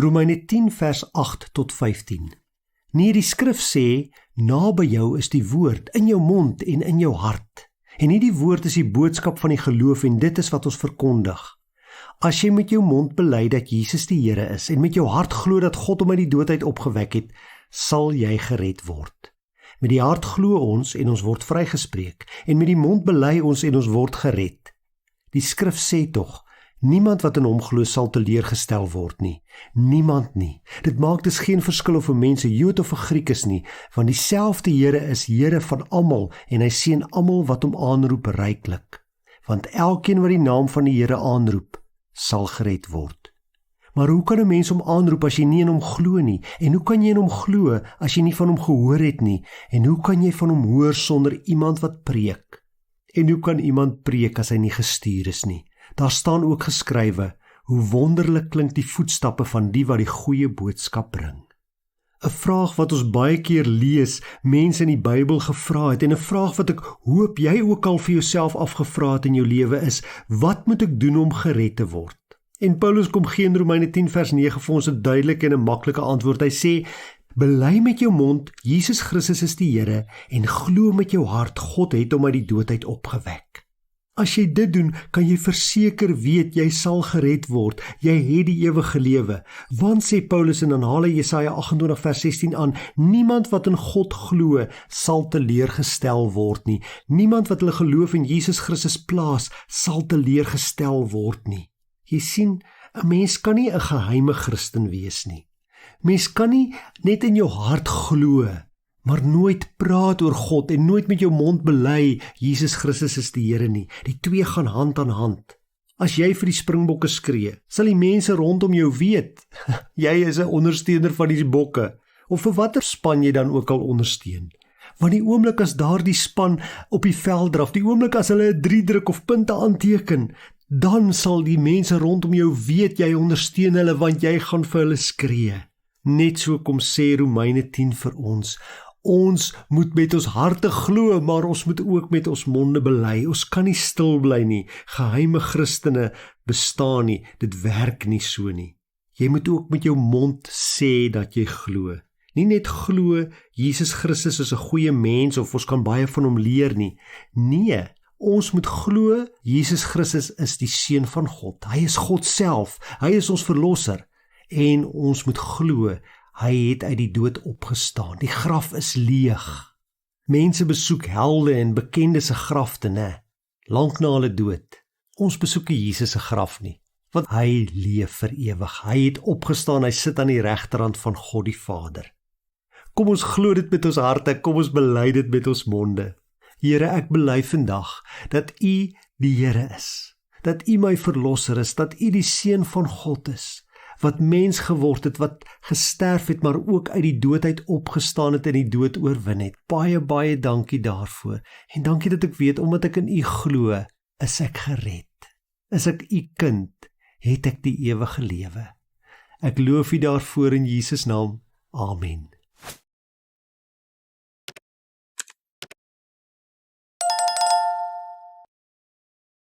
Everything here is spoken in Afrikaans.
Romeine 10 vers 8 tot 15. Nee, die skrif sê, naby jou is die woord, in jou mond en in jou hart. En hierdie woord is die boodskap van die geloof en dit is wat ons verkondig. As jy met jou mond bely dat Jesus die Here is en met jou hart glo dat God hom uit die dood uit opgewek het, sal jy gered word. Met die hart glo ons en ons word vrygespreek en met die mond bely ons en ons word gered. Die skrif sê tog, niemand wat in hom glo sal teleurgestel word nie. Niemand nie. Dit maak dus geen verskil of 'n mens 'n Jood of 'n Griek is nie, want dieselfde Here is Here van almal en hy seën almal wat hom aanroep ryklik. Want elkeen wat die naam van die Here aanroep, sal gered word. Maar hoe kan 'n mens hom aanroep as jy nie in hom glo nie? En hoe kan jy in hom glo as jy nie van hom gehoor het nie? En hoe kan jy van hom hoor sonder iemand wat preek? En hoe kan iemand preek as hy nie gestuur is nie? Daar staan ook geskrywe, hoe wonderlik klink die voetstappe van die wat die goeie boodskap bring. 'n vraag wat ons baie keer lees, mense in die Bybel gevra het, en 'n vraag wat ek hoop jy ook al vir jouself afgevra het in jou lewe is, wat moet ek doen om gered te word? En Paulus kom gee in Romeine 10 vers 9 vir ons 'n duidelike en 'n maklike antwoord. Hy sê, bely met jou mond, Jesus Christus is die Here, en glo met jou hart, God het hom uit die dood uit opgewek. As jy dit doen, kan jy verseker weet, jy sal gered word, jy het die ewige lewe. Want sê Paulus en dan haal hy Jesaja 28 vers 16 aan, niemand wat in God glo, sal teleurgestel word nie. Niemand wat hulle geloof in Jesus Christus plaas, sal teleurgestel word nie. Jy sien, 'n mens kan nie 'n geheime Christen wees nie. Mens kan nie net in jou hart glo, maar nooit praat oor God en nooit met jou mond bely, Jesus Christus is die Here nie. Die twee gaan hand aan hand. As jy vir die Springbokke skree, sal die mense rondom jou weet, jy is 'n ondersteuner van die bokke, of vir watter span jy dan ook al ondersteun. Want die oomblik as daardie span op die veld draf, die oomblik as hulle 'n 3 druk of punte aanteken, dan sal die mense rondom jou weet jy ondersteun hulle, want jy gaan vir hulle skree. Net so kom sê Romeine 10 vir ons. Ons moet met ons harte glo, maar ons moet ook met ons monde bely. Ons kan nie stil bly nie. Geheime Christene bestaan nie. Dit werk nie so nie. Jy moet ook met jou mond sê dat jy glo. Nie net glo, Jesus Christus is 'n goeie mens of ons kan baie van hom leer nie. Nee, ons moet glo, Jesus Christus is die Seun van God. Hy is God self. Hy is ons verlosser. En ons moet glo, hy het uit die dood opgestaan. Die graf is leeg. Mense besoek helde en bekendes se grafte, né? Lank na hulle dood. Ons besoek nie Jesus se graf nie, want hy leef vir ewig. Hy het opgestaan, hy sit aan die regterhand van God die Vader. Kom ons glo dit met ons harte, kom ons bely dit met ons monde. Here, ek bely vandag dat U die Here is, dat U my verlosser is, dat U die Seun van God is, wat mens geword het, wat gesterf het, maar ook uit die dood uit opgestaan het en die dood oorwin het. Baie, baie dankie daarvoor. En dankie dat ek weet, omdat ek in U glo, is ek gered. Is ek U kind, het ek die ewige lewe. Ek loof U daarvoor in Jesus naam. Amen.